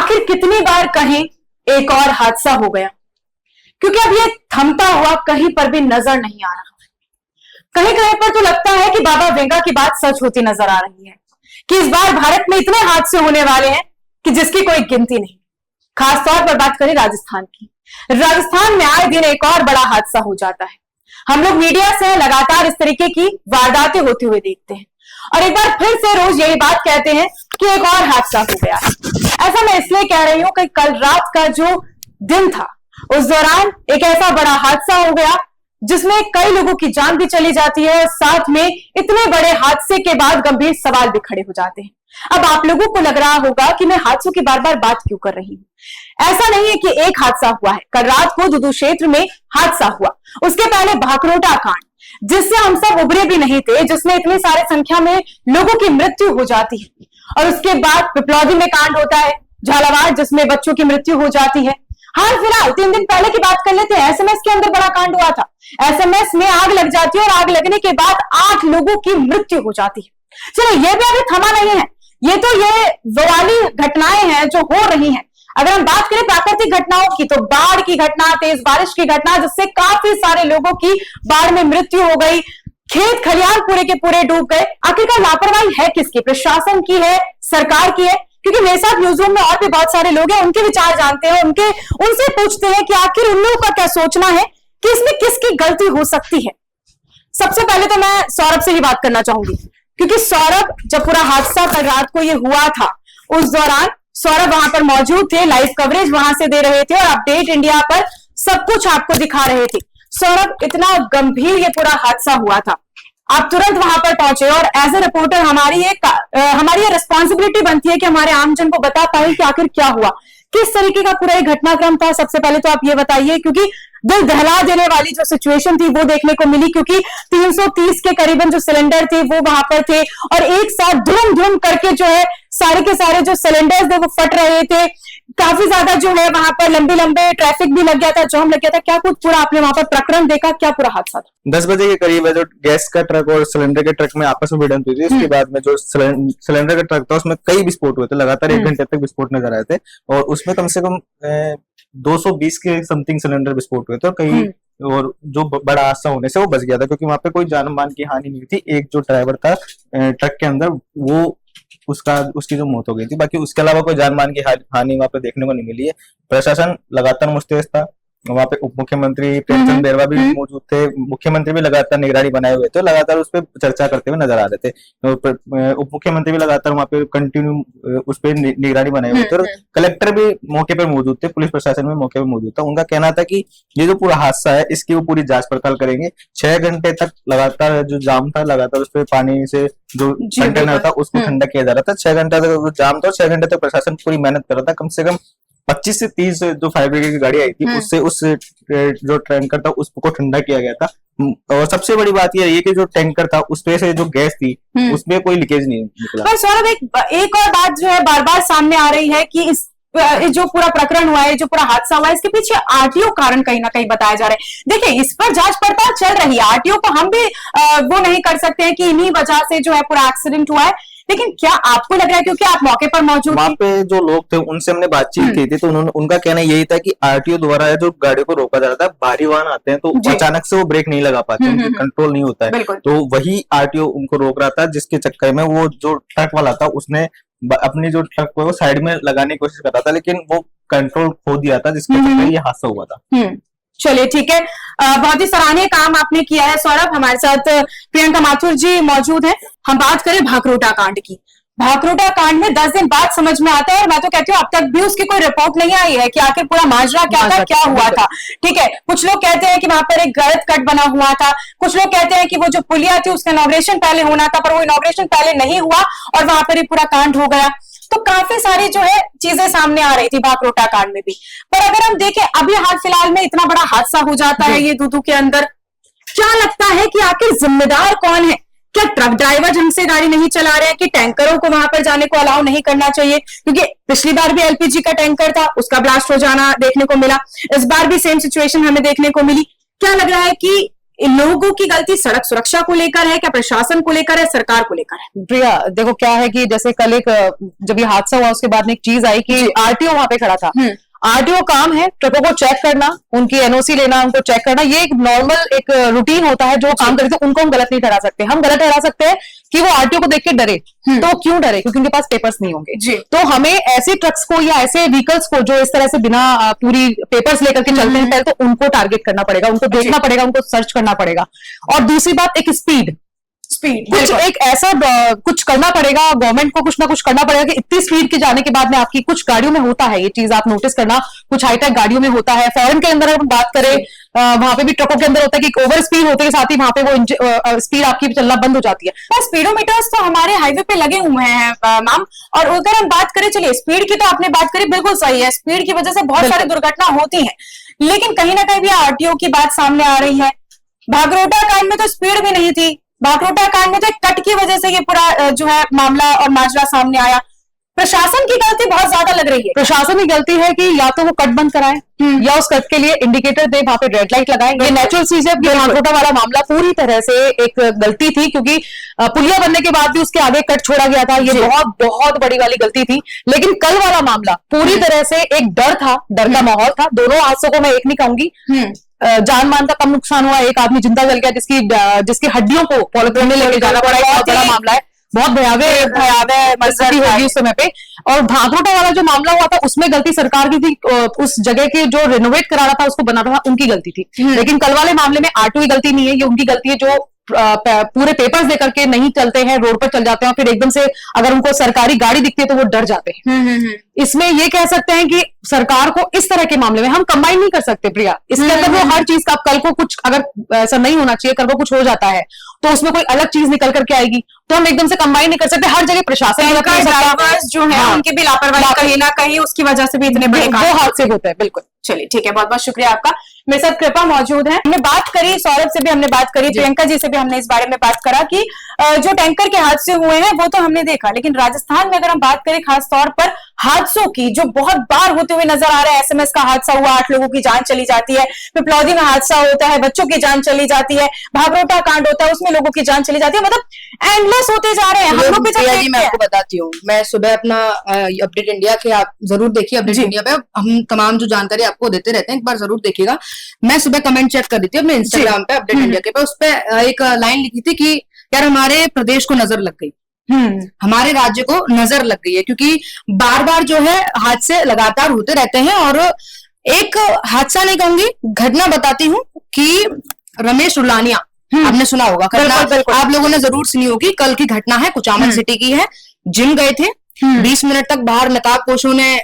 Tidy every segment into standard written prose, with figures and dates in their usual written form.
आखिर कितनी बार कहें एक और हादसा हो गया, क्योंकि अब ये थमता हुआ कहीं पर भी नजर नहीं आ रहा। कहीं कहीं पर तो लगता है कि बाबा वेंगा की बात सच होती नजर आ रही है कि इस बार भारत में इतने हादसे होने वाले हैं कि जिसकी कोई गिनती नहीं। खासतौर पर बात करें राजस्थान की, राजस्थान में आए दिन एक और बड़ा हादसा हो जाता है। हम लोग मीडिया से लगातार इस तरीके की वारदातें होती हुए देखते हैं और एक बार फिर से रोज यही बात कहते हैं कि एक और हादसा हो गया। ऐसा मैं इसलिए कह रही हूं कि कल रात का जो दिन था उस दौरान एक ऐसा बड़ा हादसा हो गया जिसमें कई लोगों की जान भी चली जाती है और साथ में इतने बड़े हादसे के बाद गंभीर सवाल भी खड़े हो जाते हैं। अब आप लोगों को लग रहा होगा कि मैं हादसों की बार बार बात क्यों कर रही हूं। ऐसा नहीं है कि एक हादसा हुआ है, कल रात को दुदू क्षेत्र में हादसा हुआ। उसके पहले भाकरोटा कांड, जिससे हम सब उबरे भी नहीं थे, जिसमें इतनी सारी संख्या में लोगों की मृत्यु हो जाती है। और उसके बाद पिपलौदी में कांड होता है, झालावाड़, जिसमें बच्चों की मृत्यु हो जाती है। हाल फिलहाल 3 दिन पहले की बात कर लेते हैं, एसएमएस के अंदर बड़ा कांड हुआ था। एसएमएस में आग लग जाती है और आग लगने के बाद 8 लोगों की मृत्यु हो जाती है। चलो, ये भी अभी थमा नहीं है, ये तो ये वाली घटनाएं हैं जो हो रही हैं। अगर हम बात करें प्राकृतिक घटनाओं की, तो बाढ़ की घटना, तेज बारिश की घटना, जिससे काफी सारे लोगों की बाढ़ में मृत्यु हो गई। खेत खलियान पूरे के पूरे डूब गए। आखिरकार लापरवाही है किसकी? प्रशासन की है, सरकार की है? क्योंकि मेरे साथ न्यूज रूम में और भी बहुत सारे लोग हैं, उनके विचार जानते हैं, उनसे पूछते हैं कि आखिर उन लोगों का क्या सोचना है कि इसमें किसकी गलती हो सकती है। सबसे पहले तो मैं सौरभ से ही बात करना चाहूंगी, क्योंकि सौरभ, जब पूरा हादसा कल रात को ये हुआ था, उस दौरान सौरभ वहां पर मौजूद थे, लाइव कवरेज वहां से दे रहे थे और अपडेट इंडिया पर सब कुछ आपको दिखा रहे थे। सौरभ, इतना गंभीर ये पूरा हादसा हुआ था, आप तुरंत वहां पर पहुंचे और एज ए रिपोर्टर हमारी ये रिस्पॉन्सिबिलिटी बनती है कि हमारे आमजन को बता पाए कि आखिर क्या हुआ, किस तरीके का पूरा ये घटनाक्रम था। सबसे पहले तो आप ये बताइए, क्योंकि दिल दहला देने वाली जो सिचुएशन थी वो देखने को मिली, क्योंकि 330 के करीबन जो सिलेंडर थे वो वहां पर थे और एक साथ धूम धूम करके जो है सारे के सारे जो सिलेंडर्स थे वो फट रहे थे। काफी ज्यादा जो है वहां पर लंबे ट्रैफिक भी लग गया था, जाम लग गया था। क्या कुछ पूरा आपने वहां पर प्रकरण देखा, क्या पूरा हादसा था? 10 बजे के करीब है जो गैस का ट्रक और सिलेंडर के ट्रक में आपस में भिड़ंत हुई थी। उसके बाद में जो सिलेंडर का ट्रक था उसमें कई विस्फोट हुए थे, लगातार 1 घंटे तक विस्फोट नजर आए थे और उसमें कम से कम 220 के समथिंग सिलेंडर विस्फोट हुए थे और कई और जो बड़ा हादसा होने से वो बच गया था, क्योंकि वहां पे कोई जान मान की हानि नहीं थी। एक जो ड्राइवर था ट्रक के अंदर, वो उसकी जो मौत हो गई थी। बाकी उसके अलावा कोई जान मान की हानि वहां पे देखने को नहीं मिली है। प्रशासन लगातार मुस्तैद था, वहां पे उप मुख्यमंत्री प्रेमचंद बैरवा भी मौजूद थे, मुख्यमंत्री भी लगातार निगरानी बनाए हुए थे, लगातार उस पर चर्चा करते हुए नजर आ रहे थे। तो उप मुख्यमंत्री भी लगातार वहां पे कंटिन्यू उस पर निगरानी बनाए हुए थे और कलेक्टर भी मौके पर मौजूद थे, पुलिस प्रशासन भी मौके पर मौजूद था। उनका कहना था कि ये जो पूरा हादसा है इसकी वो पूरी जांच पड़ताल करेंगे। 6 घंटे तक लगातार जो जाम था, लगातार उस पर पानी से जो कंटेनर था उसको ठंडा किया जा रहा था। 6 घंटे तक जाम था और 6 घंटे तक प्रशासन पूरी मेहनत कर रहा था। कम से कम 25 से 30 जो फायर ब्रिगेड की गाड़ी आई थी उससे उस जो टैंकर था उसको ठंडा किया गया था। और सबसे बड़ी बात यह है कि जो टैंकर था उसमें से जो गैस थी उसमें कोई लीकेज नहीं निकला। पर सौरभ, एक और बात जो है बार बार सामने आ रही है कि इस जो पूरा प्रकरण हुआ है, जो पूरा हादसा हुआ है, इसके पीछे आरटीओ कारण कहीं ना कहीं बताया जा रहा है। देखिए, इस पर जांच पड़ताल चल रही है, आरटीओ को हम भी वो नहीं कर सकते हैं कि इन्हीं वजह से जो है पूरा एक्सीडेंट हुआ है। लेकिन क्या आपको लग रहा है, क्योंकि आप मौके पर मौजूद वहां पे जो लोग थे उनसे हमने बातचीत की थी, तो उनका कहना यही था कि आरटीओ द्वारा जो गाड़ी को रोका जा रहा था, भारी वाहन आते हैं तो अचानक से वो ब्रेक नहीं लगा पाते, उनकी कंट्रोल नहीं होता है, तो वही आरटीओ उनको रोक रहा था, जिसके चक्कर में वो जो ट्रक वाला था उसने अपनी जो ट्रक को साइड में लगाने की कोशिश कर रहा था, लेकिन वो कंट्रोल खो दिया था, जिसके चक्कर में ये हादसा हुआ था। चलिए, ठीक है, बहुत ही सराहनीय काम आपने किया है सौरभ। हमारे साथ प्रियंका माथुर जी मौजूद हैं। हम बात करें भाकरोटा कांड की। भाकरोटा कांड में 10 दिन बाद समझ में आता है, और मैं तो कहती हूँ अब तक भी उसकी कोई रिपोर्ट नहीं आई है कि आखिर पूरा माजरा क्या था, क्या हुआ था। ठीक है, कुछ लोग कहते हैं कि वहां पर एक गलत कट बना हुआ था, कुछ लोग कहते हैं कि वो जो पुलिया थी उसका इनॉग्रेशन पहले होना था, पर वो इनॉग्रेशन पहले नहीं हुआ और वहां पर ही पूरा कांड हो गया। तो काफी सारी जो है चीजें सामने आ रही थी भाकरोटा कांड में भी। पर अगर हम देखें अभी हाल फिलहाल में इतना बड़ा हादसा हो जाता है ये दूदू के अंदर, क्या लगता है कि आखिर जिम्मेदार कौन है? क्या ट्रक ड्राइवर ढंग से गाड़ी नहीं चला रहे हैं कि टैंकरों को वहां पर जाने को अलाउ नहीं करना चाहिए? क्योंकि पिछली बार भी एलपीजी का टैंकर था, उसका ब्लास्ट हो जाना देखने को मिला, इस बार भी सेम सिचुएशन हमें देखने को मिली। क्या लग रहा है कि इन लोगों की गलती सड़क सुरक्षा को लेकर है, क्या प्रशासन को लेकर है, सरकार को लेकर है? प्रिया देखो क्या है कि जैसे कल एक जब ये हादसा हुआ उसके बाद में एक चीज आई कि आरटीओ वहां पे खड़ा था। आरटीओ काम है ट्रकों को चेक करना, उनकी एनओसी लेना, उनको चेक करना, ये एक नॉर्मल एक रूटीन होता है जो काम करते हैं। उनको हम गलत नहीं ठहरा सकते। हम गलत ठहरा सकते हैं कि वो आरटीओ को देख के डरे। तो क्यों डरे? क्योंकि उनके पास पेपर्स नहीं होंगे। तो हमें ऐसे ट्रक्स को या ऐसे व्हीकल्स को जो इस तरह से बिना पूरी पेपर्स लेकर के चलते हैं, पहले तो उनको टारगेट करना पड़ेगा, उनको देखना पड़ेगा, उनको सर्च करना पड़ेगा। और दूसरी बात एक स्पीड कुछ एक ऐसा कुछ करना पड़ेगा, गवर्नमेंट को कुछ ना कुछ करना पड़ेगा कि इतनी स्पीड के जाने के बाद में आपकी कुछ गाड़ियों में होता है ये चीज, आप नोटिस करना, कुछ हाईटेक गाड़ियों में होता है। फॉरेन के अंदर अगर हम बात करें वहां पे भी ट्रकों के अंदर होता है कि ओवर स्पीड होते के साथ ही वहां पे वो स्पीड आपकी चलना बंद हो जाती है। स्पीडोमीटर्स तो हमारे हाईवे पे लगे हुए हैं मैम, और अगर हम बात करें, चलिए स्पीड की तो आपने बात करी, बिल्कुल सही है, स्पीड की वजह से बहुत सारी दुर्घटना होती है, लेकिन कहीं ना कहीं भी आरटीओ की बात सामने आ रही है। भागरोटा कांड में तो स्पीड भी नहीं थी, भागरोटा कांड में तो एक कट की वजह से ये पूरा जो है मामला और माजरा सामने आया। प्रशासन की गलती बहुत ज्यादा लग रही है। प्रशासन की गलती है कि या तो वो कट बंद कराए या उस कट के लिए इंडिकेटर दे, वहां पे रेड लाइट लगाए। ये नेचुरल चीज है। भागरोटा वाला मामला पूरी तरह से एक गलती थी, क्योंकि पुलिया बनने के बाद भी उसके आगे कट छोड़ा गया था। ये बहुत बहुत बड़ी वाली गलती थी। लेकिन कल वाला मामला पूरी तरह से एक डर था, डर का माहौल था। दोनों हादसों को मैं एक नहीं कहूंगी, जान मान का कम नुकसान हुआ, एक आदमी जिंदा जल गया जिसकी हड्डियों को पॉलिथीन में लेके जाना पड़ा। बहुत बड़ा मामला है, बहुत भयावह मजबूरी होगी उस समय पे। और भागरोटा वाला जो मामला हुआ था उसमें गलती सरकार की थी, उस जगह के जो रिनोवेट करा रहा था उसको बना रहा था उनकी गलती थी। लेकिन कल वाले मामले में आरटीओ की गलती नहीं है, ये उनकी गलती है जो पूरे पेपर्स देकर के नहीं चलते हैं, रोड पर चल जाते हैं, फिर एकदम से अगर उनको सरकारी गाड़ी दिखती है तो वो डर जाते हैं। इसमें ये कह सकते हैं कि सरकार को इस तरह के मामले में हम कंबाइन नहीं कर सकते प्रिया। इसके अंदर वो हर चीज का कल को कुछ अगर ऐसा नहीं होना चाहिए, कल को कुछ हो जाता है तो उसमें कोई अलग चीज निकल करके आएगी, तो हम एकदम से कंबाइन नहीं कर सकते। हर जगह प्रशासन ड्राइवर्स जो है उनकी भी लापरवाही कहीं ना कहीं उसकी वजह से भी इतने बड़े हादसे होते हैं। बिल्कुल, चलिए ठीक है, बहुत बहुत शुक्रिया आपका। मेरे साथ कृपा मौजूद है। हमने बात करी, सौरभ से भी हमने बात करी, प्रियंका जी से भी हमने इस बारे में बात करा कि जो टैंकर के हादसे हुए हैं वो तो हमने देखा, लेकिन राजस्थान में अगर हम बात करें खास तौर पर हादसों की जो बहुत बार होते हुए नजर आ रहा है, एसएमएस का हादसा हुआ, 8 लोगों की जान चली जाती है, पिपलौदी में हादसा होता है, बच्चों की जान चली जाती है, भागरोटा कांड होता है उसमें लोगों की जान चली जाती है, मतलब एंडलेस होते जा रहे हैं हम लोग। मैं आपको बताती हूँ, मैं सुबह अपना अपडेट इंडिया के, आप जरूर देखिए अपडेट इंडिया पे, हम तमाम जो जानकारी आपको देते रहते हैं, एक बार जरूर देखिएगा। मैं सुबह कमेंट चेक कर रही थी अपने इंस्टाग्राम पे अपडेट इंडिया के पे, उस पर एक लाइन लिखी थी कि यार हमारे प्रदेश को नजर लग गई, हमारे राज्य को नजर लग गई है, क्योंकि बार बार जो है हादसे लगातार होते रहते हैं। और एक हादसा नहीं कहूंगी, घटना बताती हूँ कि रमेश रुलानिया, आपने सुना होगा घटना, आप लोगों ने जरूर सुनी होगी। कल की घटना है, कुचामन सिटी की है। जिम गए थे, 20 मिनट तक बाहर नकाबपोशों ने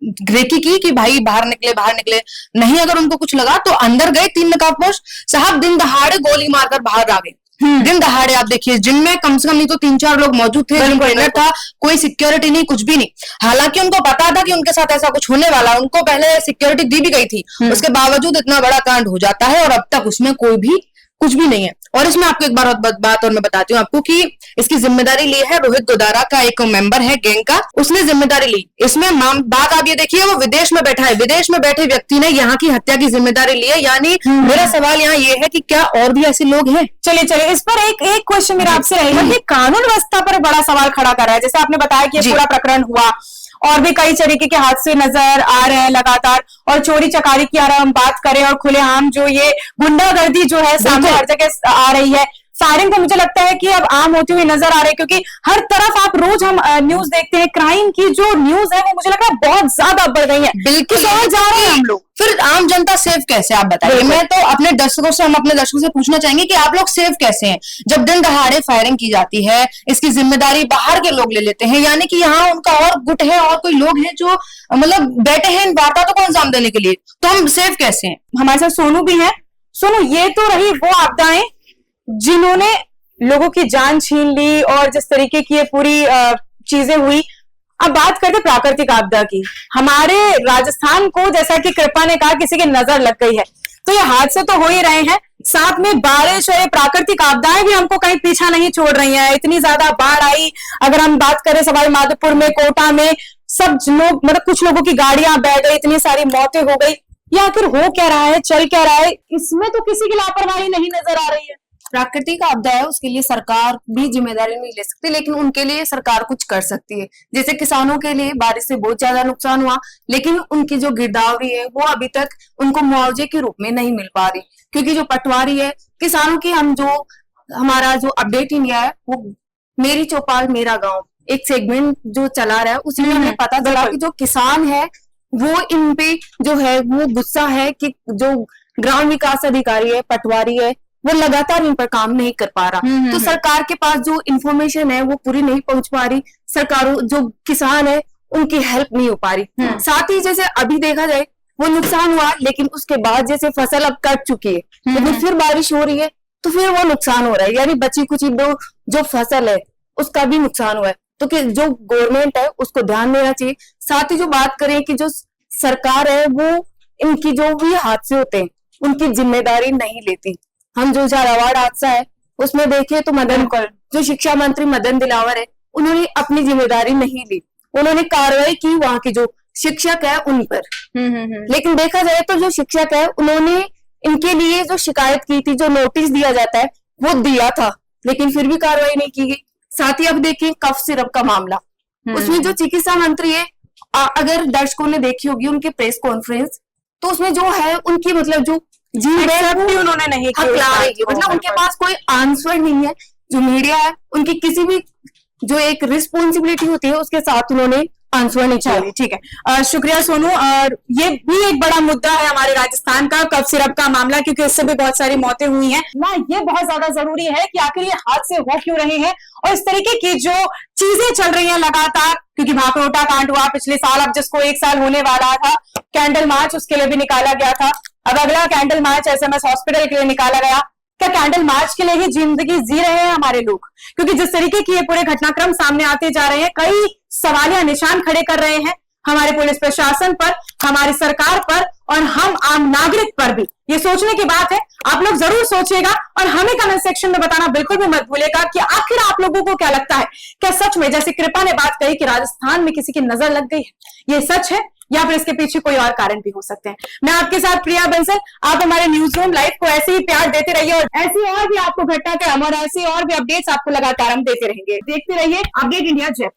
रेकी की कि भाई बाहर निकले नहीं, अगर उनको कुछ लगा तो अंदर गए 3 नकाबपोश साहब, दिन दहाड़े गोली मारकर बाहर आ गए। दिन दहाड़े आप देखिए, जिम में कम से कम नहीं तो 3-4 लोग मौजूद थे, जिम ट्रेनर था, कोई सिक्योरिटी नहीं, कुछ भी नहीं। हालांकि उनको पता था कि उनके साथ ऐसा कुछ होने वाला, उनको पहले सिक्योरिटी दी भी गई थी, उसके बावजूद इतना बड़ा कांड हो जाता है और अब तक उसमें कोई भी कुछ भी नहीं है। और इसमें आपको एक बात और मैं बताती हूँ आपको कि इसकी जिम्मेदारी ली है रोहित गोदारा का, एक मेंबर है गैंग का, उसने जिम्मेदारी ली। इसमें बात आप ये देखिए, वो विदेश में बैठा है, विदेश में बैठे व्यक्ति ने यहाँ की हत्या की जिम्मेदारी ली है। यानी मेरा सवाल यहाँ ये है कि क्या और भी ऐसे लोग हैं? चलिए इस पर एक क्वेश्चन मेरा आपसे रहेगा कि कानून व्यवस्था पर बड़ा सवाल खड़ा कर रहा है। जैसे आपने बताया कि पूरा प्रकरण हुआ और भी कई तरीके के हादसे नजर आ रहे हैं लगातार, और चोरी चकारी की अगर हम बात करें और खुलेआम जो ये गुंडागर्दी जो है सामने हर जगह आ रही है, फायरिंग तो मुझे लगता है कि अब आम होती हुई नजर आ रही है, क्योंकि हर तरफ आप रोज हम न्यूज देखते हैं, क्राइम की जो न्यूज है वो मुझे लग रहा है बहुत ज्यादा बढ़ गई है। बिल्कुल समझ जा रहे हैं हम लोग, फिर आम जनता सेफ कैसे, आप बताइए। मैं तो अपने दर्शकों से, हम अपने दर्शकों से पूछना चाहेंगे कि आप लोग सेफ कैसे हैं जब दिन दहाड़े फायरिंग की जाती है, इसकी जिम्मेदारी बाहर के लोग ले लेते हैं, यानी कि यहाँ उनका और गुट है और कोई लोग हैं जो मतलब बैठे हैं इन वारदातों को अंजाम देने के लिए, तो हम सेफ कैसे हैं? हमारे साथ सोनू भी है। सोनू, ये तो रही वो आपदाएं जिन्होंने लोगों की जान छीन ली और जिस तरीके की ये पूरी चीजें हुई। अब बात करते प्राकृतिक आपदा की। हमारे राजस्थान को, जैसा कि कृपा ने कहा, किसी की नजर लग गई है, तो ये हादसे तो हो ही रहे हैं, साथ में बारिश और प्राकृतिक आपदाएं भी हमको कहीं पीछा नहीं छोड़ रही हैं। इतनी ज्यादा बाढ़ आई, अगर हम बात करें सवाई माधोपुर में, कोटा में, सब लोग, मतलब कुछ लोगों की गाड़ियां बह गई, इतनी सारी मौतें हो गई। या आखिर हो क्या रहा है, चल क्या रहा है, इसमें तो किसी की लापरवाही नहीं नजर आ रही है। प्राकृतिक आपदा है, उसके लिए सरकार भी जिम्मेदारी नहीं ले सकती, लेकिन उनके लिए सरकार कुछ कर सकती है। जैसे किसानों के लिए बारिश से बहुत ज्यादा नुकसान हुआ, लेकिन उनकी जो गिरदावरी है वो अभी तक उनको मुआवजे के रूप में नहीं मिल पा रही, क्योंकि जो पटवारी है किसानों की, हमारा जो अपडेट इंडिया है वो मेरी चौपाल मेरा गांव एक सेगमेंट जो चला रहा है, उसमें हमें पता चला कि जो किसान है वो इन पे जो है वो गुस्सा है कि जो ग्राम विकास अधिकारी है, पटवारी है, वो लगातार इन पर काम नहीं कर पा रहा। तो सरकार के पास जो इंफॉर्मेशन है वो पूरी नहीं पहुंच पा रही, सरकारों जो किसान है उनकी हेल्प नहीं हो पा रही। साथ ही जैसे अभी देखा जाए वो नुकसान हुआ, लेकिन उसके बाद जैसे फसल अब कट चुकी है, लेकिन फिर बारिश हो रही है तो फिर वो नुकसान हो रहा है, यानी बची कुची जो फसल है उसका भी नुकसान हुआ है। तो कि जो गवर्नमेंट है उसको ध्यान देना चाहिए। साथ ही जो बात करें कि जो सरकार है वो इनकी जो भी हादसे होते हैं उनकी जिम्मेदारी नहीं लेती। हम जो झालावाड़ हादसा है उसमें देखिए तो जो शिक्षा मंत्री मदन दिलावर है उन्होंने अपनी जिम्मेदारी नहीं ली, उन्होंने कार्रवाई की वहां के जो शिक्षक है उन पर। लेकिन देखा जाए तो जो शिक्षक है उन्होंने इनके लिए जो शिकायत की थी, जो नोटिस दिया जाता है वो दिया था, लेकिन फिर भी कार्रवाई नहीं की गई। साथ ही अब देखिए कफ सिरप का मामला, उसमें जो चिकित्सा मंत्री है, अगर दर्शकों ने देखी होगी उनकी प्रेस कॉन्फ्रेंस, तो उसमें जो है उनकी मतलब जो जी भी उन्होंने नहीं की, मतलब उनके पास कोई आंसर नहीं है। जो मीडिया है उनकी किसी भी जो एक रिस्पॉन्सिबिलिटी होती है उसके साथ उन्होंने आंसर नहीं चाहिए। ठीक है, शुक्रिया सोनू। और ये भी एक बड़ा मुद्दा है हमारे राजस्थान का, कफ सिरप का मामला, क्योंकि इससे भी बहुत सारी मौतें हुई हैं ना। ये बहुत ज्यादा जरूरी है कि आखिर ये हादसे हो क्यों रहे हैं, और इस तरीके की जो चीजें चल रही हैं लगातार, क्योंकि भाकरोटा कांड हुआ पिछले साल, अब जिसको 1 साल होने वाला था, कैंडल मार्च उसके लिए भी निकाला गया था, अब अगला कैंडल मार्च SMS हॉस्पिटल के लिए निकाला गया। क्या कैंडल मार्च के लिए ही जिंदगी जी रहे हैं हमारे लोग? क्योंकि जिस तरीके की ये पूरे घटनाक्रम सामने आते जा रहे हैं, कई सवालिया निशान खड़े कर रहे हैं हमारे पुलिस प्रशासन पर, हमारी सरकार पर, और हम आम नागरिक पर भी। ये सोचने की बात है, आप लोग जरूर सोचिएगा और हमें कमेंट सेक्शन में बताना बिल्कुल भी मत भूलिएगा कि आखिर आप लोगों को क्या लगता है, क्या सच में जैसे कृपा ने बात कही कि राजस्थान में किसी की नजर लग गई है, ये सच है या फिर इसके पीछे कोई और कारण भी हो सकते हैं? मैं आपके साथ प्रिया बंसल, आप हमारे न्यूज रूम लाइव को ऐसे ही प्यार देते रहिए, और ऐसी और भी आपको घटनाक्रम और ऐसी और भी अपडेट्स आपको लगातार हम देते रहेंगे। देखते रहिए अपडेट इंडिया जयपुर।